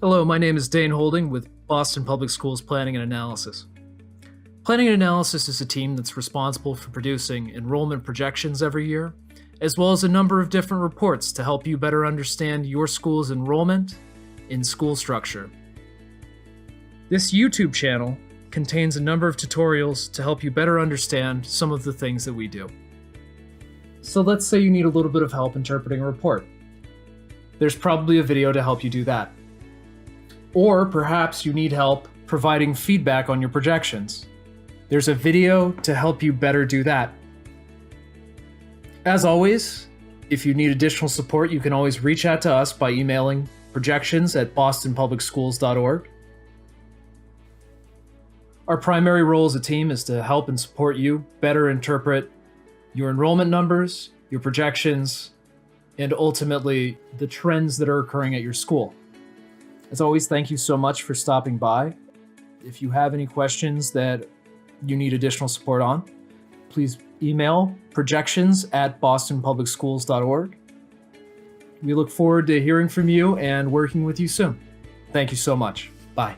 Hello, my name is Dane Holding with Boston Public Schools Planning and Analysis. Planning and Analysis is a team that's responsible for producing enrollment projections every year, as well as a number of different reports to help you better understand your school's enrollment in school structure. This YouTube channel contains a number of tutorials to help you better understand some of the things that we do. So let's say you need a little bit of help interpreting a report. There's probably a video to help you do that. Or perhaps you need help providing feedback on your projections. There's a video to help you better do that. As always, if you need additional support, you can always reach out to us by emailing projections@bostonpublicschools.org. Our primary role as a team is to help and support you better interpret your enrollment numbers, your projections, and ultimately the trends that are occurring at your school. As always, thank you so much for stopping by. If you have any questions that you need additional support on, please email projections@bostonpublicschools.org. We look forward to hearing from you and working with you soon. Thank you so much. Bye.